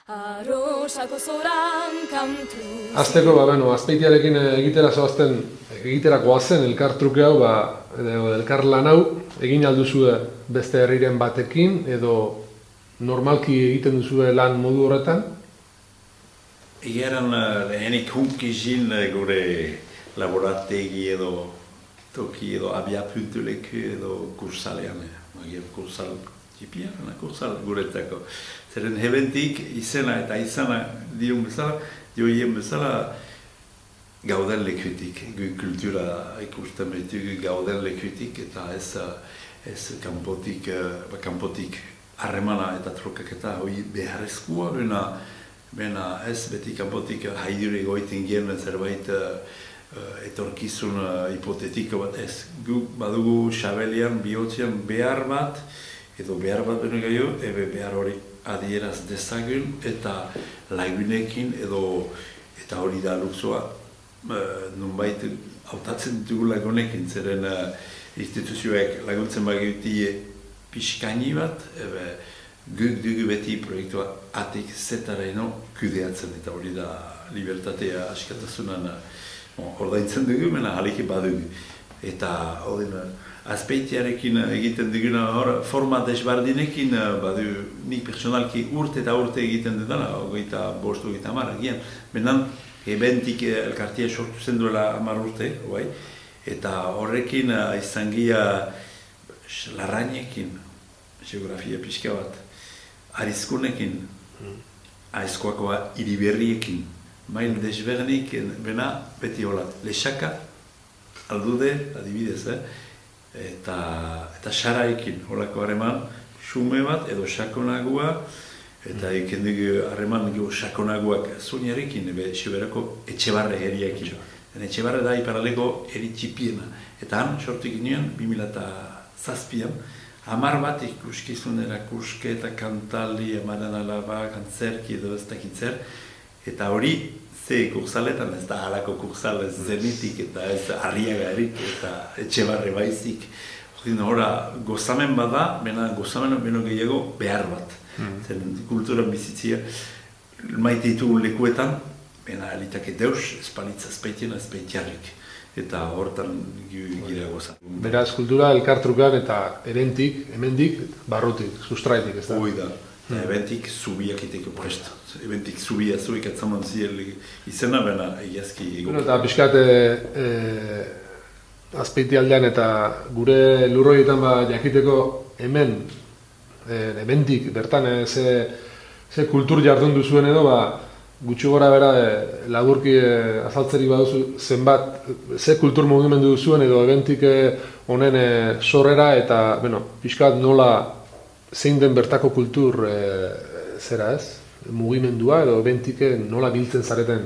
Arrosako zoran kantu. Azteko, Azpeitiarekin egitera goazen elkar truke hau, edo elkar lan hau, egin alduzue beste herriren batekin, edo normalki egiten duzue lan modu horretan? Egeran lehenik hunkizin gure laborategi edo toki edo abiapuntuleku edo kursalean. Kursal txipia, kursal guretako. Zeren hebentik izena eta izana dion bezala gauden lekutik. Kultura ikusten betugu gauden lekutik eta ez kanpotik harremana eta trokaketa hori beharrezkoa bena ez beti kanpotik haidure goiten gien zerbait etorkizun hipotetiko bat ez. Guk badugu Xabelian bihotzean behar bat beno gaio, behar hori adieraz dezagun eta lagunekin eta hori da luxua nunbait hautatzen ditugu lagunekin zeren instituzioek laguntzen bagiutie pixkaini bat guk dugu beti proiektua atik zetaraino kudeatzen eta hori da libertatea askatasunan ordaintzen dugu, mena haliki badugu. Eta Azpeitiarekin egiten duguna forma desbardinekin badu nik personalki urte eta urte egiten dudala, 25-30 agian. Benan, ebentik elkartia sortu zen duela 10 urte, eta horrekin izangia larrainekin, geografia pixka bat, arizkunekin, aizkoakoa hiriberriekin, mail desbernik, bena beti hola, lexaka, aldude, adibidez, eta xaraekin, holako harreman, xume bat edo sakonagua, eta eken dugu harreman sakonaguak zuniarekin, siberako etxebarre herriekin. Etxebarre da iparaleko herri txipiena. Eta han, sortu ginen, 2007an, 10 bat ikuskizun erakuske eta kantaldi, emaran alaba, kantzerki edo ez dakitzer, eta hori, ze kursaletan, ez da halako kursal ez zenitik eta ez harriagarik eta etxebarre baizik. Hora, gozamen bada, gozamen beno gehiago behar bat. Zen kulturan bizitzia maite ditugun lekuetan, alitake deus, espalitza Azpeitian, Azpeitiarrik. Eta hortan gira gozan. Beraz, kultura elkartrukan eta hemendik, barrutik, sustraitik, ez da? Hoi da. Ebentik zubiak iteko prest. Ebentik zubia zuik atzaman ziel izena, bena egiazki ego. Eta pixkat Azpeiti aldean eta gure lurroietan jakiteko hemendik bertan ze kultur jardun duzuen edo, gutxi gora bera laburki azaltzeri baduzu zenbat, ze kultur mugimendu duzuen edo ebentik honen sorrera eta, pixkat nola zein den bertako kultur zera ez, mugimendua edo ebentik nola biltzen zareten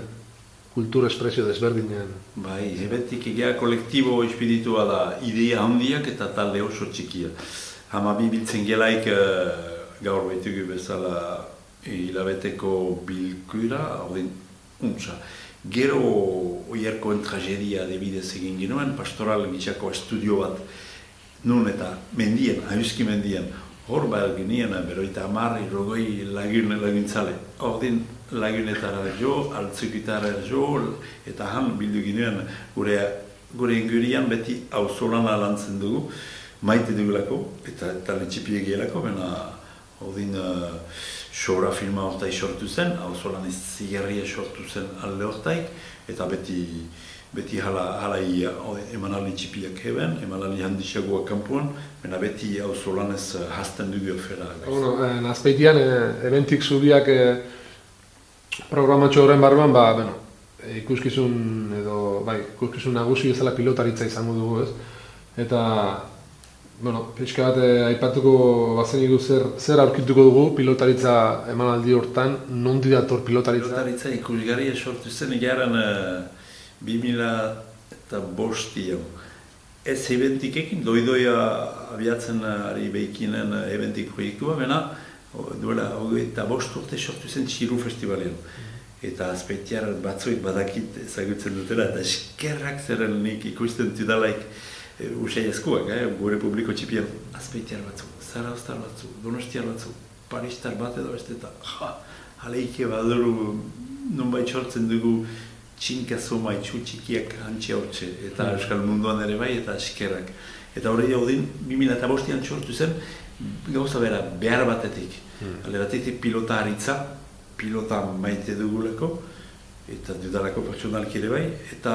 kultur espresio desberdinen. Bai, ebentik egia kolektibo espiritua da idea handiak eta talde oso txikia. Hamabi biltzen gelaik gaur baitugu bezala hilabeteko bilkura, untsa. Gero oierkoen tragedia adibidez egin ginoen, pastoral gitxako estudio bat nun eta mendian, Ahuski mendian, hor behar ginean, beroita 10 laguntzale. Ordin lagunetara jo, altzukitara jo, eta han bildu ginean gure ingurian beti auzolana lantzen dugu, maite dugulako, eta talde txipiek gielako, ordin xora filma hortai sortu zen, auzolan zigarria sortu zen alde hortaik, eta beti hala emanaldi txipiak heben, emanaldi handixagoa kanpuan, baina beti auzolanez hasten dugu ofera. Azpeitian, ebentik zubiak programatxo horren barruan, ikuskizun nagusi bezala pilotaritza izango dugu, ez? Eta, pixka bat aipatuko bazenigu zer aurkituko dugu pilotaritza emanaldi hortan, nondi dator pilotaritza? Pilotaritza ikusgarria sortu zen egeran 2005an. Ez ebentik ekin, doidoia abiatzen ari behikinen ebentik proiektua, duela 25 urte sortu zen Txiru Festivalean. Eta Azpeitiar batzuek badakit ezagutzen dutela, eta eskerrak zeren nik ikusten dudalaik usai eskuak, gure publiko txipian. Azpeitiar batzuk, Zarauztar batzuk, Donostiar batzuk, Paristar bat edo beste eta aleike baduru nonbait sortzen dugu txinkazo maitxu txikiak hantxe hortxe, eta euskal munduan ere bai, eta eskerrak. Eta hori haudin, 2005an sortu zen, gauza bera, behar batetik. Alde batetik pilota haritza, pilota maite dugulako, eta dudalako pertsonalki ere bai, eta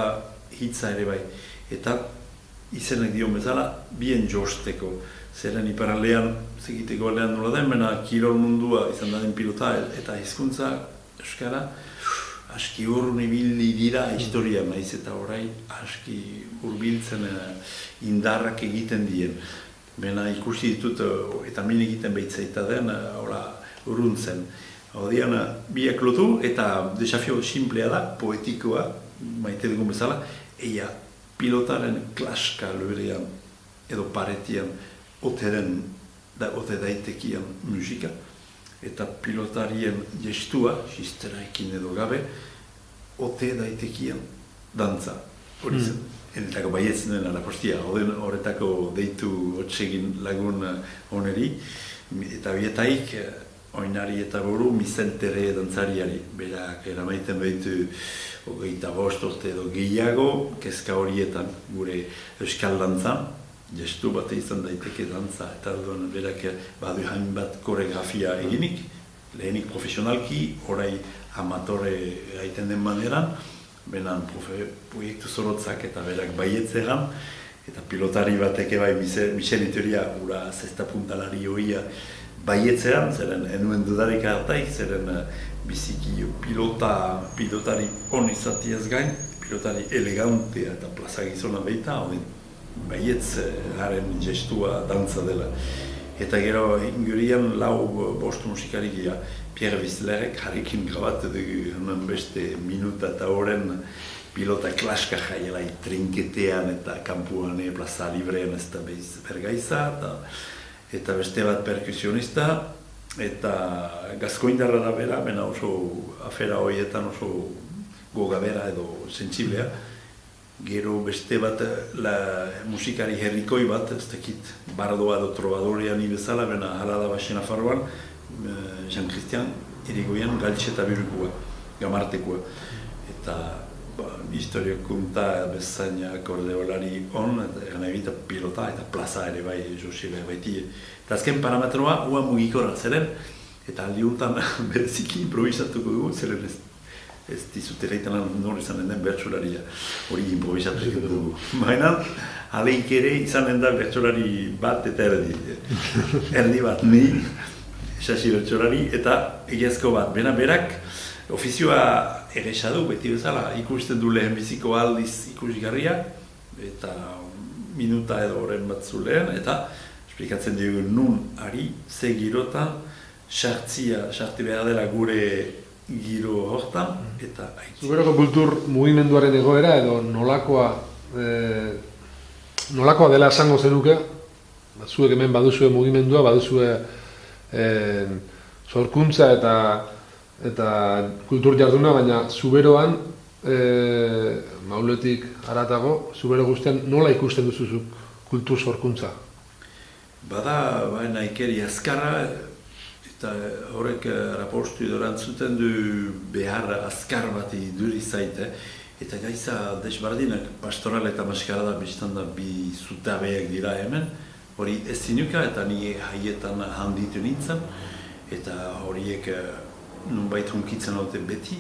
hitza ere bai. Eta izenak dion bezala, bien josteko. Zeren iparaldean, segiteko aldean nola den, mena kirol mundua izan da den pilota, eta hizkuntza euskara, aski urrun ibili dira historia naiz eta orai aski hurbiltzen indarrak egiten dien. Bena ikusi ditut eta min egiten behitzaita den urruntzen. Hodian biak lotu eta desafio simplea da, poetikoa, maite dugun bezala, eia pilotaren klaska lorean edo paretian ote daitekian musika. Eta pilotarien gestua, sisteraekin edo gabe, ote daitekian dantza. Hori zen, enetako baietzen duen alapostia, horretako deitu otsegin lagun oneri, eta bietaik, oinari eta buru, mizentere dantzariari. Berak eramaiten behitu 25 urte edo gehiago, kezka horietan gure euskal dantzan, gestu bat izan daiteke dantza, eta berak badu hainbat koreografia eginik, lehenik profesionalki, orai amatore gaiten den maneran, benan proiektu zorotzak eta berak baietzeran, eta pilotari bateke bai Michel Ituria, ura zesta puntalari hoia baietzeran, zeren enuen dudarik hartaik, zeren biziki pilotari on izatiaz gain, pilotari elegantea eta plazagizona baita, baietz haren gestua dantza dela. Eta gero ingurian bost musikarik Pierre Wisslerek harekin grabatu dugu hemen beste minuta eta horren pilota klaska jaiela trinketean eta kampuan plaza librean ez da behiz bergaiza eta beste bat perkusionista eta gazkoindarra da bera, bena oso afera horietan oso gogabera edo sentsiblea. Gero beste bat musikari herrikoi bat, ez dakit bardoa edo trobadorean bezala, bena hala da baxena faroan, Jean-Christian Irigoyen galtxe eta birukua, gamartekoa. Eta historiokunta bezaina akordeolari on, eta nahi pilota eta plaza ere bai Josele baiti. Eta azken parametroa, ua mugikorra zeren, eta aldiuntan bereziki improvisatuko dugu, zeren ez dizutera italan nor izanen den bertsolaria, hori improvisatuko dugu. Baina, aleik ere izanen da bertsolari bat eta erdi. Erdi bat ni, esasi bertsolari, eta egiazko bat. Bena berak, ofizioa erresa du, beti bezala, ikusten du lehen biziko aldiz ikusgarria, eta minuta edo horren bat zulean, eta esplikatzen dugu nun ari, ze girotan, sarti behar dela gure giro hortan, eta haitzi. Zuberoko kultur mugimenduaren egoera edo nolakoa dela esango zenuke, zuek hemen baduzue mugimendua, baduzue sorkuntza eta kultur jarduna, baina Zuberoan, Mauletik haratago, Zubero guztian nola ikusten duzuzuk kultur sorkuntza? Bada, baina ikeri azkarra, eta horrek raportu edorantzuten du behar azkar bat iduri zaite, eta gaiza desbardinak pastoral eta maskarada biztan da bi zutabeak dira hemen, hori ez zinuka eta ni haietan handitu nintzen, eta horiek nunbait hunkitzen haute beti,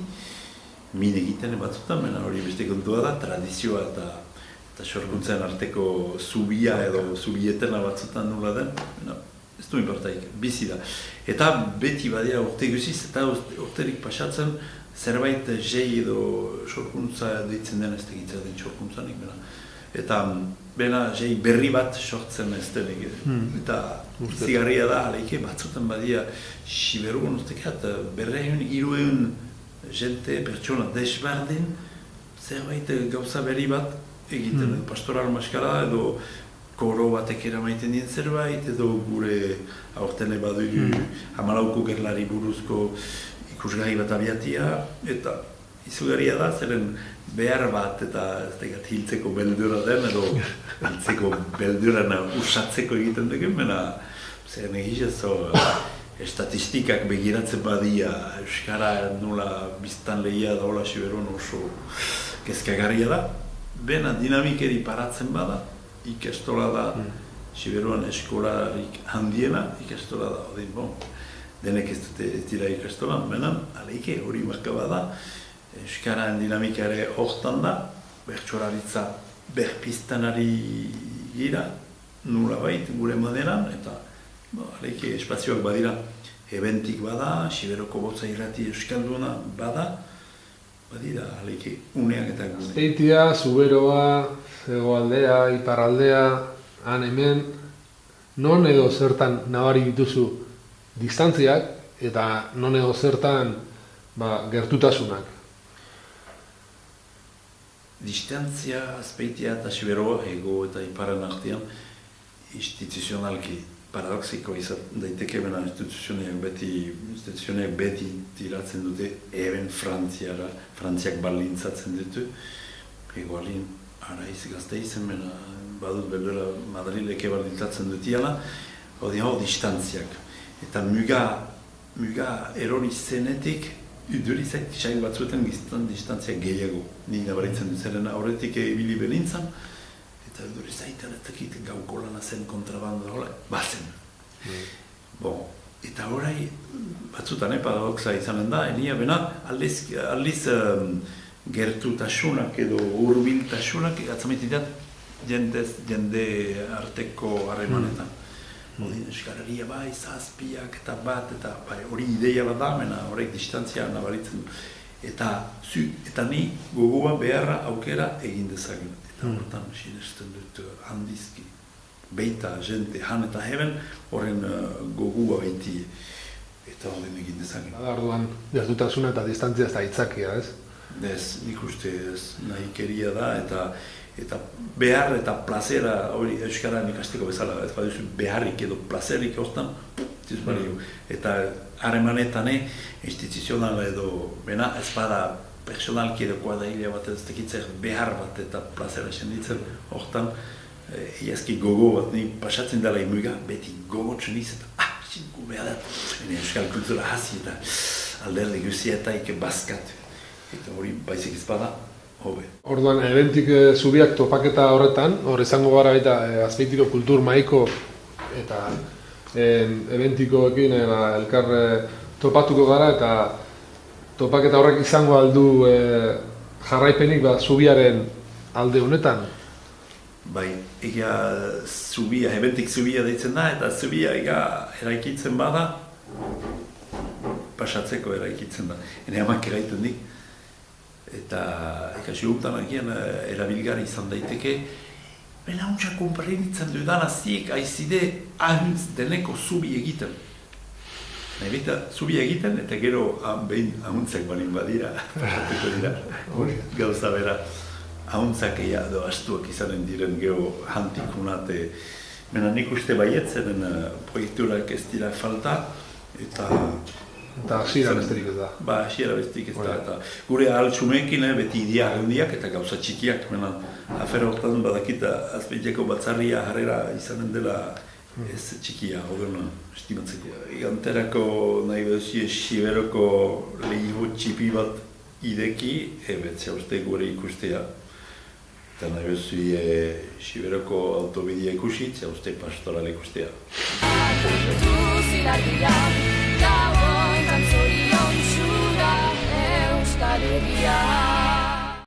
min egiten batzutan, mena hori beste kontua da, tradizioa eta sorkuntzen arteko zubia edo zubietena batzutan nula den, ez du inportaik, bizi da. Eta beti badira urte guziz, eta urterik pasatzen zerbait jei edo sorkuntza ditzen den ez tegitzen den sorkuntzanik. Eta bena jei berri bat sortzen ez denek. Eta zigarria da, aleike batzutan badia Siberuan ustekat, berreun, irueun jente, pertsona desbardin, zerbait gauza berri bat egiten, pastoral maskara edo koro batek eramaiten dien zerbait, edo gure aurten badugu 14 gerlari buruzko ikusgai bat abiatia, eta izugarria da, zeren behar bat eta hiltzeko beldura den, edo hiltzeko beldurana usatzeko egiten dugu, mena zeren egizez estatistikak begiratzen badia Euskara nola biztan lehia da hola Siberuan oso kezkagarria da. Bena dinamikeri paratzen bada, ikastola da Siberuan eskolarik handiena, ikastola da. Odin, bon, denek ez dira ikastola, benen, aleike hori marka da, Euskararen dinamikare hortan da, bertsolaritza berpiztan ari gira, nula bait gure maneran, eta aleike espazioak badira, eventik bada, Siberoko botza irrati euskalduna bada, badira, aleike uneak eta gune. Azpeitia, Zuberoa, Hegoaldea, Iparraldea, han hemen, non edo zertan nabari dituzu distantziak, eta non edo zertan gertutasunak. Distantzia Azpeitia eta Siberoa, Hego eta Iparren artean, instituzionalki paradoxiko izan daiteke, bena instituzioneak beti tiratzen dute, eben Frantziak balintzatzen ditu. Hego alin, Araiz Gasteizen, bena badut beldura Madrileke balintzatzen dutiala, hori distantziak. Eta muga erori zenetik, Udurizek sail batzuetan giztan distantziak gehiago. Ni nabaritzen dut zeren aurretik ibili benintzan, eta udurizaitan ez dakit gauko lana zen kontrabando hola, bazen. Bon, eta horai batzutan paradoxa izanen da, enia bena aldiz gertutasunak edo hurbiltasunak atzametitat jende arteko harremanetan. Odin euskararia bai, zazpiak eta bat, eta hori ideia bat da, mena horrek distantzia nabaritzen du. Eta ni gogoa beharra aukera egin dezagun. Eta horretan sinesten dut handizki. Beita, jente, han eta heben, horren gogoa baiti. Eta horren egin dezagun. Orduan, gertutasuna eta distantzia ez da aitzakia, ez? Ez, nik uste ez nahikeria da, eta behar eta plazera hori euskaran ikasteko bezala, ez baduzu beharrik edo plazerik hortan, ez balio. Eta harremanetan instituzionala edo, bena ez bada personalki edo kuadailia bat ez tekitzer behar bat eta plazera senditzen hortan, iazki gogo bat ni pasatzen dela imuga, beti gogotzen eta zinko behar da, euskal kultura hasi eta alderdi guzietaik bazkatu. Eta hori baizik ez bada, hobe. Orduan, eventik zubiak topaketa horretan, hor izango gara baita Azpeitiko kultur mahaiko eta eventikoekin elkar topatuko gara eta topaketa horrek izango aldu jarraipenik zubiaren alde honetan. Bai, ega zubia, eventik zubia deitzen da, eta zubia ega eraikitzen bada, pasatzeko eraikitzen da. Ene hamak eraitu nik. Eta ikasi guktan agian erabilgarri izan daiteke, bela hauntza konparenitzen dudan aziek aizide ahuntz deneko zubi egiten. Nahi bita zubi egiten eta gero behin ahuntzak balin badira, pasatuko dira, gauza bera. Ahuntzak edo astuak izanen diren geho hantikunate. Mena nik uste baietzenen proiekturak ez dira falta, eta hasiera besterik ez da. Hasiera besterik ez da. Eta gure ahaltsumekin beti idea handiak eta gauza txikiak. Afera horretan badakit Azpeitiako batzarria harrera izanen dela ez txikia, horren estimatzeko. Iganterako nahi beduzie Siberoko lehiho txipi bat ideki, betzea uste gure ikustea. Eta nahi beduzie Siberoko autobidea ikusi, zea uste pastorala ikustea. Zorion txura Euskal Herria